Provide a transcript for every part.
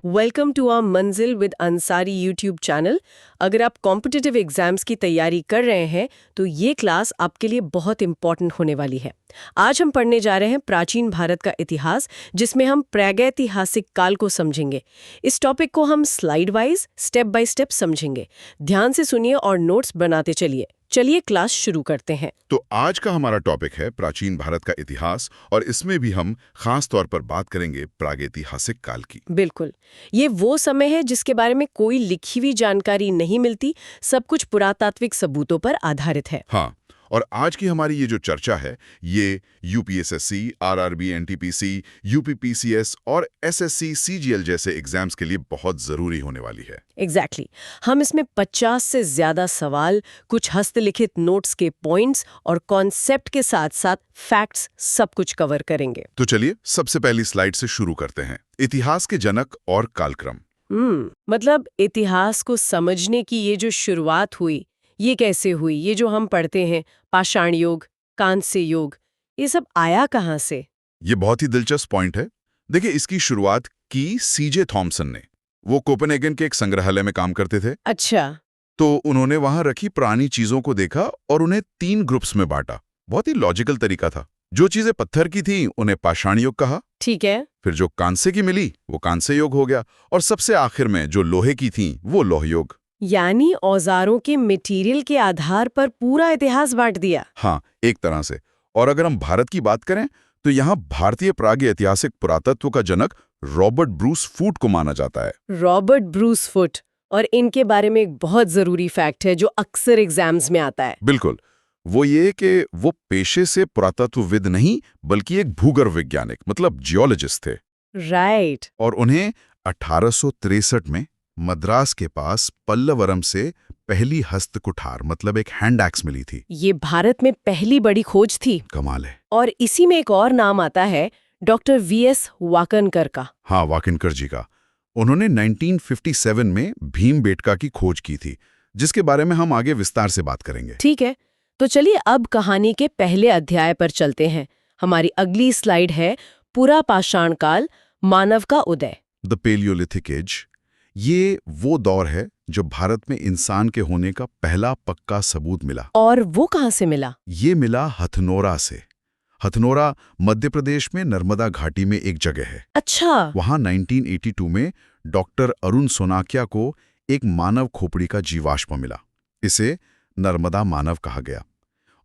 Welcome to our मंजिल with Ansari YouTube channel. अगर आप कॉम्पिटिटिव एग्जाम्स की तैयारी कर रहे हैं तो ये क्लास आपके लिए बहुत इंपॉर्टेंट होने वाली है। आज हम पढ़ने जा रहे हैं प्राचीन भारत का इतिहास, जिसमें हम प्रागैतिहासिक काल को समझेंगे। इस टॉपिक को हम slide wise step by step समझेंगे। ध्यान से सुनिए और नोट्स बनाते चलिए। चलिए क्लास शुरू करते हैं। तो आज का हमारा टॉपिक है प्राचीन भारत का इतिहास, और इसमें भी हम खास तौर पर बात करेंगे प्रागैतिहासिक काल की। बिल्कुल, ये वो समय है जिसके बारे में कोई लिखी हुई जानकारी नहीं मिलती, सब कुछ पुरातात्विक सबूतों पर आधारित है। हाँ, और आज की हमारी ये जो चर्चा है, ये यूपीएसएससी, आरआरबी, एनटीपीसी, यूपीपीसीएस और एसएससी, सीजीएल जैसे एग्जाम्स के लिए बहुत जरूरी होने वाली है। एग्जैक्टली हम इसमें 50 से ज्यादा सवाल, कुछ हस्तलिखित नोट्स के पॉइंट्स और कॉन्सेप्ट के साथ साथ फैक्ट्स, सब कुछ कवर करेंगे। तो चलिए सबसे पहली स्लाइड से शुरू करते हैं। इतिहास के जनक और कालक्रम। मतलब इतिहास को समझने की ये जो शुरुआत हुई, ये कैसे हुई? ये जो हम पढ़ते हैं पाषाण युग, कांस्य युग, ये सब आया कहाँ से? ये बहुत ही दिलचस्प पॉइंट है। देखिए, इसकी शुरुआत की सीजे थॉमसन ने। वो कोपेनहेगन के एक संग्रहालय में काम करते थे। अच्छा। तो उन्होंने वहां रखी पुरानी चीजों को देखा और उन्हें 3 ग्रुप्स में बांटा। बहुत ही लॉजिकल तरीका था। जो चीजें पत्थर की थी उन्हें पाषाण युग कहा। ठीक है। फिर जो कांसे की मिली वो कांस्य युग हो गया, और सबसे आखिर में जो लोहे की थी वो लौह युग। यानी औजारों के मटेरियल के आधार पर पूरा इतिहास बांट दिया। हाँ, एक तरह से। और अगर हम भारत की बात करें तो यहाँ भारतीय प्रागैतिहासिक पुरातत्व का जनक रॉबर्ट ब्रूस फूट को माना जाता है। रॉबर्ट ब्रूस फुट, और इनके बारे में एक बहुत जरूरी फैक्ट है जो अक्सर एग्जाम्स में आता है। बिल्कुल, वो ये कि वो पेशे से पुरातत्वविद नहीं बल्कि एक भूगर्भ वैज्ञानिक मतलब जियोलॉजिस्ट थे। राइट। और उन्हें 1863 में मद्रास के पास पल्लवरम से पहली हस्तकुठार मतलब एक हैंड एक्स मिली थी। ये भारत में पहली बड़ी खोज थी। कमाल है। और इसी में एक और नाम आता है डॉक्टर वीएस वाकनकर का। हाँ, वाकनकर जी का। उन्होंने 1957 में भीमबेटका की खोज की थी, जिसके बारे में हम आगे विस्तार से बात करेंगे। ठीक है, तो चलिए अब कहानी के पहले अध्याय पर चलते हैं। हमारी अगली स्लाइड है पुरा पाषाण काल, मानव का उदय। The palaeolithic as. ये वो दौर है जो भारत में इंसान के होने का पहला पक्का सबूत मिला। और वो कहाँ से मिला? ये मिला हथनोरा से। हथनोरा मध्य प्रदेश में नर्मदा घाटी में एक जगह है। अच्छा। वहां 1982 में डॉक्टर अरुण सोनाकिया को एक मानव खोपड़ी का जीवाश्म मिला। इसे नर्मदा मानव कहा गया,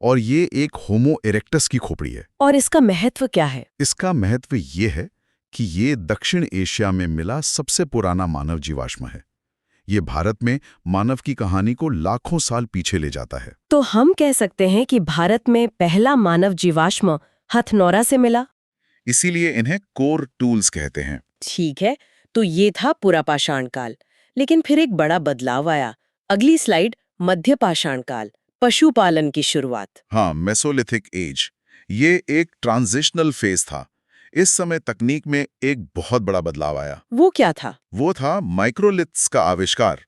और ये एक होमो इरेक्टस की खोपड़ी है। और इसका महत्व क्या है? इसका महत्व ये है कि ये दक्षिण एशिया में मिला सबसे पुराना मानव जीवाश्म है। ये भारत में मानव की कहानी को लाखों साल पीछे ले जाता है। तो हम कह सकते हैं कि भारत में पहला मानव जीवाश्म हथनोरा से मिला। इसीलिए इन्हें कोर टूल्स कहते हैं। ठीक है, तो ये था पुरा पाषाण काल। लेकिन फिर एक बड़ा बदलाव आया। अगली स्लाइड, मध्य पाषाण काल, पशुपालन की शुरुआत। हाँ, मेसोलिथिक एज। ये एक ट्रांजिशनल फेज था। इस समय तकनीक में एक बहुत बड़ा बदलाव आया। वो क्या था? वो था माइक्रोलिथ्स का आविष्कार।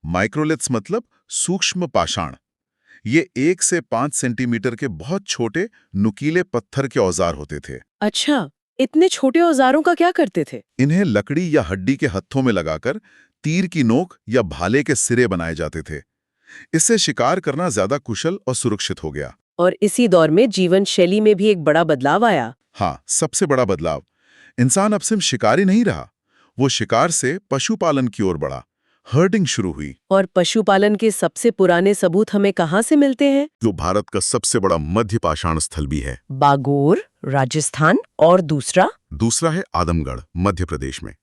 माइक्रोलिथ्स मतलब सूक्ष्म पाषाण। ये 1 से 5 सेंटीमीटर के बहुत छोटे नुकीले पत्थर के औजार होते थे। अच्छा, इतने छोटे औजारों का क्या करते थे? इन्हें लकड़ी या हड्डी के हत्थों में लगाकर तीर की नोक या भाले के सिरे बनाए जाते थे। इससे शिकार करना ज्यादा कुशल और सुरक्षित हो गया। और इसी दौर में जीवन शैली में भी एक बड़ा बदलाव आया। हाँ, सबसे बड़ा बदलाव। इंसान अब सिर्फ शिकारी नहीं रहा, वो शिकार से पशुपालन की ओर बढ़ा। हर्डिंग शुरू हुई। और पशुपालन के सबसे पुराने सबूत हमें कहाँ से मिलते हैं? जो भारत का सबसे बड़ा मध्य पाषाण स्थल भी है, बागोर, राजस्थान, और दूसरा है आदमगढ़, मध्य प्रदेश में।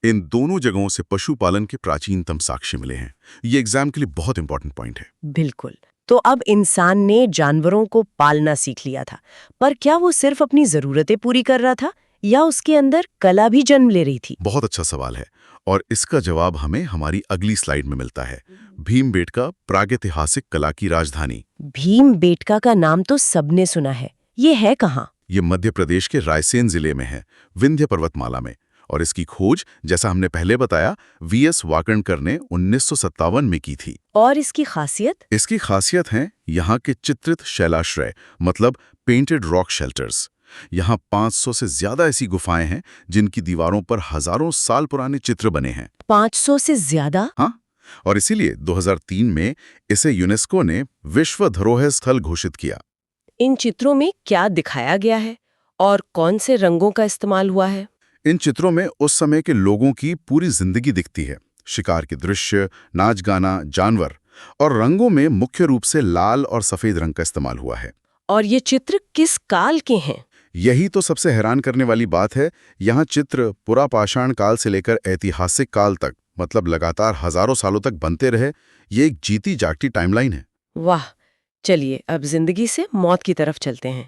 इन दोनों जगहों से पशुपालन के प्राचीनतम साक्ष्य मिले हैं। ये एग्जाम के लिए बहुत इंपॉर्टेंट पॉइंट है। बिल्कुल। तो अब इंसान ने जानवरों को पालना सीख लिया था, पर क्या वो सिर्फ अपनी जरूरतें पूरी कर रहा था या उसके अंदर कला भी जन्म ले रही थी? बहुत अच्छा सवाल है, और इसका जवाब हमें हमारी अगली स्लाइड में मिलता है। भीमबेटका, प्रागैतिहासिक कला की राजधानी। भीमबेटका का नाम तो सबने सुना है, ये है कहाँ? ये मध्य प्रदेश के रायसेन जिले में है, विंध्य पर्वतमाला में। और इसकी खोज, जैसा हमने पहले बताया, वीएस वाकणकर ने 1957 में की थी। और इसकी खासियत? इसकी खासियत है यहाँ के चित्रित शैलाश्रय मतलब पेंटेड रॉक शेल्टर्स। यहाँ 500 से ज्यादा ऐसी गुफाएं हैं जिनकी दीवारों पर हजारों साल पुराने चित्र बने हैं। 500 से ज्यादा? हाँ, और इसीलिए 2003 में इसे यूनेस्को ने विश्व धरोहर स्थल घोषित किया। इन चित्रों में क्या दिखाया गया है और कौन से रंगों का इस्तेमाल हुआ है? इन चित्रों में उस समय के लोगों की पूरी जिंदगी दिखती है। शिकार के दृश्य, नाच गाना, जानवर, और रंगों में मुख्य रूप से लाल और सफेद रंग का इस्तेमाल हुआ है। और ये चित्र किस काल के हैं? यही तो सबसे हैरान करने वाली बात है। यहाँ चित्र पुरापाषाण काल से लेकर ऐतिहासिक काल तक, मतलब लगातार हजारों सालों तक बनते रहे। ये एक जीती जागती टाइमलाइन है। वाह! चलिए अब जिंदगी से मौत की तरफ चलते हैं।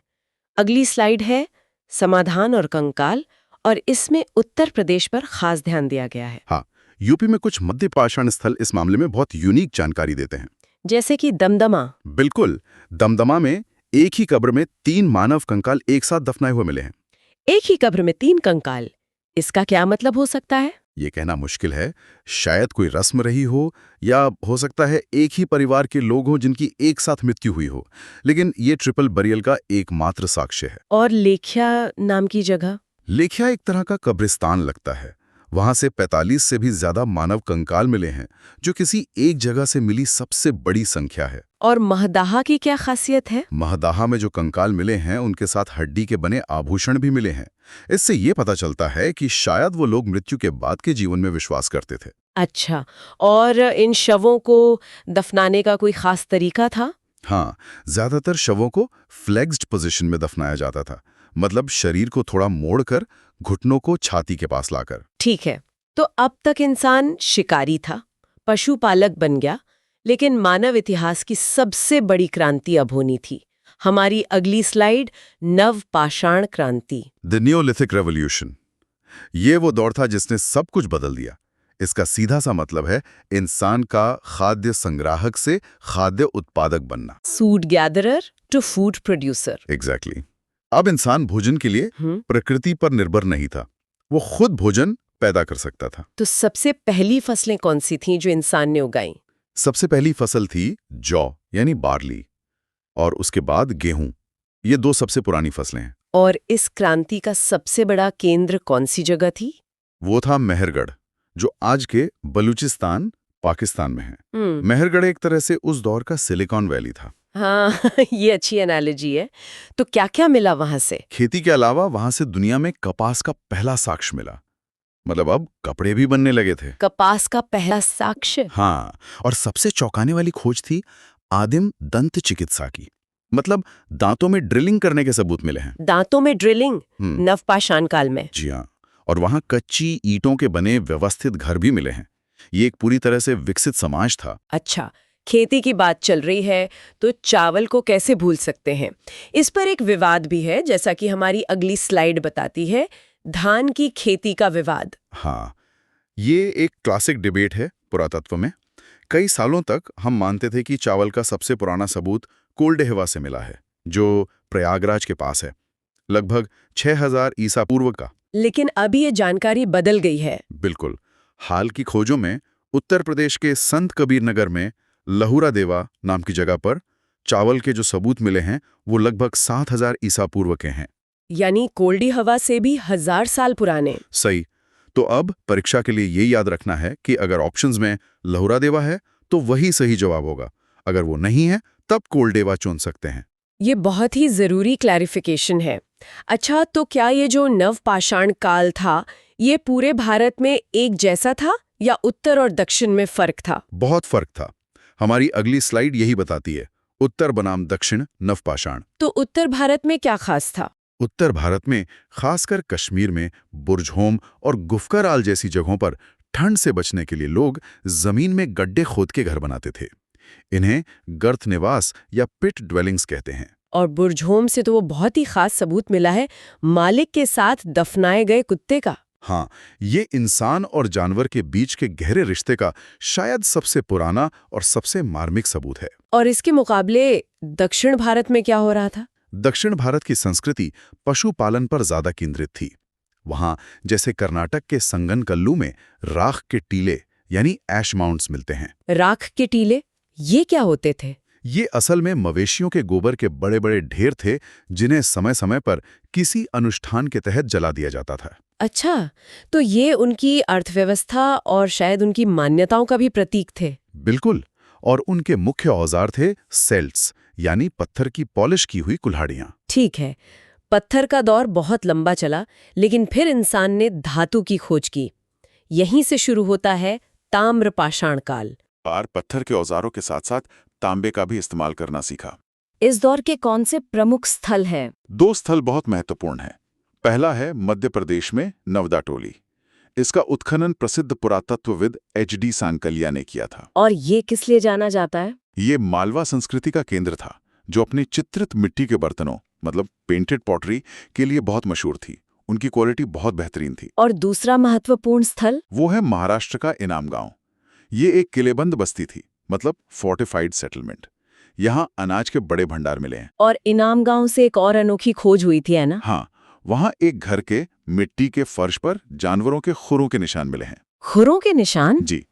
अगली स्लाइड है समाधान और कंकाल, और इसमें उत्तर प्रदेश पर खास ध्यान दिया गया है। हाँ, यूपी में कुछ मध्य पाषाण स्थल इस मामले में बहुत यूनिक जानकारी देते हैं। जैसे कि दमदमा। बिल्कुल, दमदमा में एक ही कब्र में 3 मानव कंकाल एक साथ दफनाए हुए मिले हैं। एक ही कब्र में 3 कंकाल, इसका क्या मतलब हो सकता है? ये कहना मुश्किल है। शायद कोई रस्म रही हो, या हो सकता है एक ही परिवार के लोग हों जिनकी एक साथ मृत्यु हुई हो। लेकिन ये ट्रिपल बरियल का एकमात्र साक्ष्य है। और लेख्या नाम की जगह? लेख्या एक तरह का कब्रिस्तान लगता है। वहां से 45 से भी ज्यादा मानव कंकाल मिले हैं, जो किसी एक जगह से मिली सबसे बड़ी संख्या है। और महदाहा की क्या खासियत है? महदाहा में जो कंकाल मिले हैं उनके साथ हड्डी के बने आभूषण भी मिले हैं। इससे ये पता चलता है कि शायद वो लोग मृत्यु के बाद के जीवन में विश्वास करते थे। अच्छा, और इन शवों को दफनाने का कोई खास तरीका था? हाँ, ज्यादातर शवों को फ्लेक्स्ड पोजीशन में दफनाया जाता था, मतलब शरीर को थोड़ा मोड़कर, घुटनों को छाती के पास लाकर। ठीक है, तो अब तक इंसान शिकारी था, पशुपालक बन गया, लेकिन मानव इतिहास की सबसे बड़ी क्रांति अब होनी थी। हमारी अगली स्लाइड, नवपाषाण क्रांति। The Neolithic revolution. ये वो दौर था जिसने सब कुछ बदल दिया। इसका सीधा सा मतलब है इंसान का खाद्य संग्राहक से खाद्य उत्पादक बनना। Food gatherer to food producer. Exactly. अब इंसान भोजन के लिए प्रकृति पर निर्भर नहीं था, वो खुद भोजन पैदा कर सकता था। तो सबसे पहली फसलें कौन सी थीं जो इंसान ने उगाई? सबसे पहली फसल थी जौ, यानी बार्ली, और उसके बाद गेहूं। ये 2 सबसे पुरानी फसलें हैं। और इस क्रांति का सबसे बड़ा केंद्र कौन सी जगह थी? वो था मेहरगढ़, जो आज के बलूचिस्तान, पाकिस्तान में है। मेहरगढ़ एक तरह से उस दौर का सिलिकॉन वैली था। हाँ ये अच्छी एनालॉजी है। तो क्या क्या मिला वहां से? खेती के अलावा वहां से दुनिया में कपास का पहला साक्ष्य मिला। मतलब अब कपड़े भी बनने लगे थे। कपास का पहला साक्ष्य? हाँ, और सबसे चौंकाने वाली खोज थी आदिम दंत चिकित्सा की। मतलब दांतों में ड्रिलिंग करने के सबूत मिले हैं। दांतों में ड्रिलिंग? नवपाषाण काल में? जी हाँ, और वहां कच्ची ईंटों के बने व्यवस्थित घर भी मिले हैं। ये एक पूरी तरह से विकसित समाज था। अच्छा, खेती की बात चल रही है तो चावल को कैसे भूल सकते हैं? इस पर एक विवाद भी है, जैसा कि हमारी अगली स्लाइड बताती है, धान की खेती का विवाद। हाँ, ये एक क्लासिक डिबेट है पुरातत्व में। कई सालों तक हम मानते थे कि चावल का सबसे पुराना सबूत कोल्डेहवा से मिला है, जो प्रयागराज के पास है, लगभग 6000 ईसा पूर्व का। लेकिन अभी ये जानकारी बदल गई है। बिल्कुल। हाल की खोजों में उत्तर प्रदेश के संत कबीर नगर में लहुरा देवा नाम की जगह पर चावल के जो सबूत मिले हैं वो लगभग 7000 ईसा पूर्व के हैं। यानी कोल्डी हवा से भी 1000 साल पुराने। सही। तो अब परीक्षा के लिए ये याद रखना है कि अगर ऑप्शंस में लहुरा देवा है तो वही सही जवाब होगा, अगर वो नहीं है तब कोल्डेवा चुन सकते हैं। ये बहुत ही जरूरी क्लैरिफिकेशन है। अच्छा, तो क्या ये जो नवपाषाण काल था, ये पूरे भारत में एक जैसा था या उत्तर और दक्षिण में फर्क था? बहुत फर्क था। हमारी अगली स्लाइड यही बताती है, उत्तर बनाम दक्षिण नवपाषाण। तो उत्तर भारत में क्या खास था? उत्तर भारत में, खासकर कश्मीर में, बुर्जहोम और गुफकराल जैसी जगहों पर ठंड से बचने के लिए लोग जमीन में गड्ढे खोद के घर बनाते थे। इन्हें गर्त निवास या पिट ड्वेलिंग्स कहते हैं। और बुर्जहोम से तो वो बहुत ही खास सबूत मिला है, मालिक के साथ दफनाए गए कुत्ते का। हाँ, ये इंसान और जानवर के बीच के गहरे रिश्ते का शायद सबसे पुराना और सबसे मार्मिक सबूत है। और इसके मुकाबले दक्षिण भारत में क्या हो रहा था? दक्षिण भारत की संस्कृति पशुपालन पर ज्यादा केंद्रित थी। वहां जैसे कर्नाटक के संगनकल्लू में राख के टीले यानी ऐश माउंट्स मिलते हैं। राख के टीले, ये क्या होते थे? ये असल में मवेशियों के गोबर के बड़े बड़े ढेर थे जिन्हें समय समय पर किसी अनुष्ठान के तहत जला दिया जाता था। अच्छा, तो ये उनकी अर्थव्यवस्था और शायद उनकी मान्यताओं का भी प्रतीक थे। बिल्कुल। और उनके मुख्य औजार थे सेल्ट्स, यानी पत्थर की पॉलिश की हुई कुल्हाड़ियां। ठीक है, पत्थर का दौर बहुत लंबा चला, लेकिन फिर इंसान ने धातु की खोज की। यहीं से शुरू होता है ताम्र पाषाण काल। और पत्थर के औजारों के साथ साथ तांबे का भी इस्तेमाल करना सीखा। इस दौर के कौन से प्रमुख स्थल हैं? 2 स्थल बहुत महत्वपूर्ण हैं। पहला है मध्य प्रदेश में नवदा टोली। इसका उत्खनन प्रसिद्ध पुरातत्वविद HD सांकलिया ने किया था। और ये किस लिए जाना जाता है? ये मालवा संस्कृति का केंद्र था, जो अपनी चित्रित मिट्टी के बर्तनों मतलब पेंटेड पॉटरी के लिए बहुत मशहूर थी। उनकी क्वालिटी बहुत बेहतरीन थी। और दूसरा महत्वपूर्ण स्थल? वो है महाराष्ट्र का इनाम गांव। ये एक किलेबंद बस्ती थी, मतलब फोर्टिफाइड सेटलमेंट। यहाँ अनाज के बड़े भंडार मिले हैं। और इनाम गांव से एक और अनोखी खोज हुई थी, है ना? हाँ, वहाँ एक घर के मिट्टी के फर्श पर जानवरों के खुरों के निशान मिले हैं। खुरों के निशान? जी,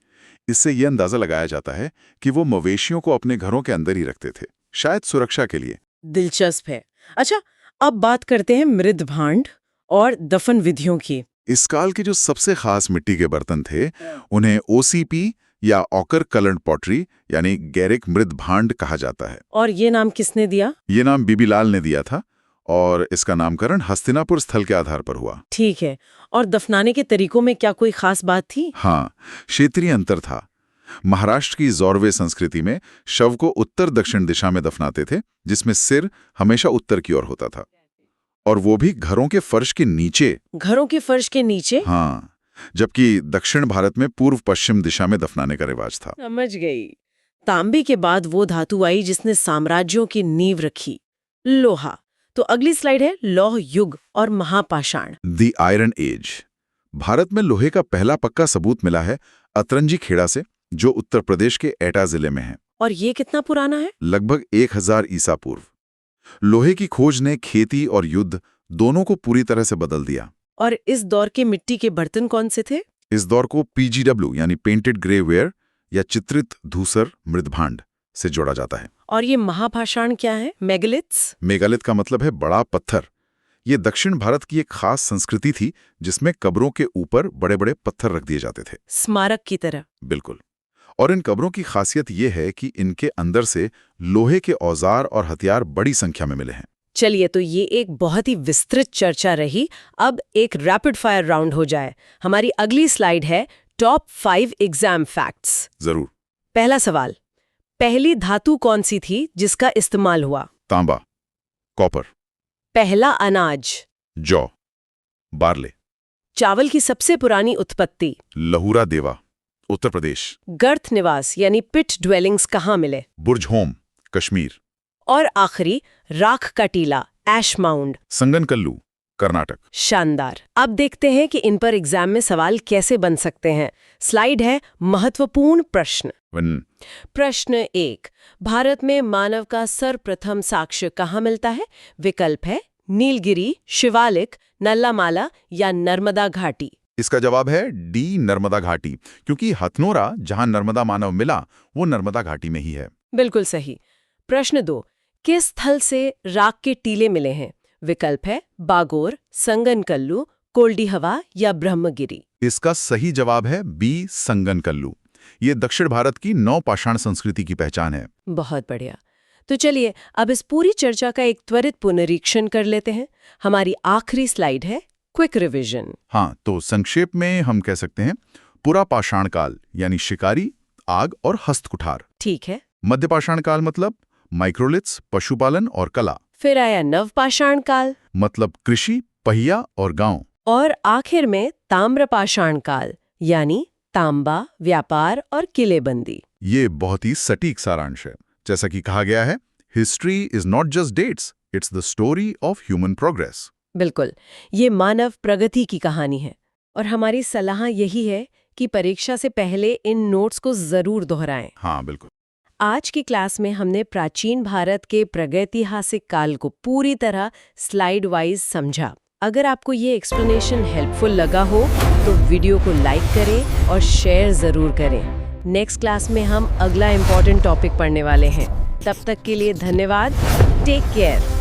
इससे यह अंदाजा लगाया जाता है कि वो मवेशियों को अपने घरों के अंदर ही रखते थे, शायद सुरक्षा के लिए। दिलचस्प है। अच्छा, अब बात करते हैं मृद भांड और दफन विधियों की। इस काल के जो सबसे खास मिट्टी के बर्तन थे, उन्हें OCP या ऑकर कलर्ड पॉटरी यानी गैरिक मृद भांड कहा जाता है। और ये नाम किसने दिया? ये नाम बीबीलाल ने दिया था और इसका नामकरण हस्तिनापुर स्थल के आधार पर हुआ। ठीक है, और दफनाने के तरीकों में क्या कोई खास बात थी? हाँ, क्षेत्रीय अंतर था। महाराष्ट्र की जॉर्वे संस्कृति में शव को उत्तर दक्षिण दिशा में दफनाते थे, जिसमें सिर हमेशा उत्तर की ओर होता था, और वो भी घरों के फर्श के नीचे। घरों के फर्श के नीचे? हाँ, जबकि दक्षिण भारत में पूर्व पश्चिम दिशा में दफनाने का रिवाज था। समझ गई। तांबे के बाद वो धातु आई जिसने साम्राज्यों की नींव रखी, लोहा। तो अगली स्लाइड है लौह युग और महापाषाण। The iron age. भारत में लोहे का पहला पक्का सबूत मिला है अतरंजी खेड़ा से, जो उत्तर प्रदेश के एटा जिले में है। और ये कितना पुराना है? लगभग 1000 ईसा पूर्व। लोहे की खोज ने खेती और युद्ध दोनों को पूरी तरह से बदल दिया। और इस दौर के मिट्टी के बर्तन कौन से थे? इस दौर को PGW यानी पेंटेड ग्रेवेयर या चित्रित धूसर मृदभांड से जोड़ा जाता है। और ये महापाषाण क्या है? मेगालिथ्स? मेगालिथ का मतलब है बड़ा पत्थर। ये दक्षिण भारत की एक खास संस्कृति थी जिसमें कब्रों के ऊपर बड़े बड़े पत्थर रख दिए जाते थे, स्मारक की तरह। बिल्कुल। और इन कब्रों की खासियत ये है कि इनके अंदर से लोहे के औजार और हथियार बड़ी संख्या में मिले हैं। चलिए, तो ये एक बहुत ही विस्तृत चर्चा रही। अब एक रैपिड फायर राउंड हो जाए। हमारी अगली स्लाइड है टॉप 5 एग्जाम फैक्ट्स। जरूर। पहला सवाल, पहली धातु कौन सी थी जिसका इस्तेमाल हुआ? तांबा, कॉपर। पहला अनाज? जौ, बार्ले। चावल की सबसे पुरानी उत्पत्ति? लहुरा देवा, उत्तर प्रदेश। गर्थ निवास यानी पिट ड्वेलिंग्स कहाँ मिले? बुर्ज होम, कश्मीर। और आखिरी, राख का टीला, ऐश माउंड, संगनकल्लू, कर्नाटक। शानदार। अब देखते हैं कि इन पर एग्जाम में सवाल कैसे बन सकते हैं। स्लाइड है महत्वपूर्ण प्रश्न। प्रश्न 1, भारत में मानव का सर्वप्रथम साक्ष्य कहाँ मिलता है? विकल्प है नीलगिरी, शिवालिक, नल्लामाला या नर्मदा घाटी। इसका जवाब है डी, नर्मदा घाटी, क्योंकि हथनोरा जहां नर्मदा मानव मिला वो नर्मदा घाटी में ही है। बिल्कुल सही। प्रश्न 2, किस स्थल से राख के टीले मिले हैं? विकल्प है बागोर, संगनकल्लू, कोल्डी हवा या ब्रह्मगिरी। इसका सही जवाब है बी, संगनकल्लू। ये दक्षिण भारत की नवपाषाण संस्कृति की पहचान है। बहुत बढ़िया। तो चलिए अब इस पूरी चर्चा का एक त्वरित पुनरीक्षण कर लेते हैं। हमारी आखिरी स्लाइड है क्विक रिवीजन। हाँ, तो संक्षेप में हम कह सकते हैं पुरापाषाण काल यानी शिकारी, आग और हस्तकुठार। ठीक है। मध्यपाषाण काल मतलब माइक्रोलिथ्स, पशुपालन और कला। फिर आया नवपाषाण काल, मतलब कृषि, पहिया और गांव। और आखिर में ताम्रपाषाण काल यानी तांबा, व्यापार और किलेबंदी। ये बहुत ही सटीक सारांश है। जैसा कि कहा गया है, history is not just dates, it's the story of human progress. बिल्कुल, ये मानव प्रगति की कहानी है। और हमारी सलाह यही है कि परीक्षा से पहले इन नोट्स को जरूर दोहराएं। हाँ, बिल्कुल। आज की क्लास में हमने प्राचीन भारत के प्रागैतिहासिक काल को पूरी तरह स्लाइड वाइज समझा। अगर आपको ये एक्सप्लेनेशन हेल्पफुल लगा हो तो वीडियो को लाइक करें और शेयर ज़रूर करें। नेक्स्ट क्लास में हम अगला इम्पॉर्टेंट टॉपिक पढ़ने वाले हैं। तब तक के लिए धन्यवाद। Take care.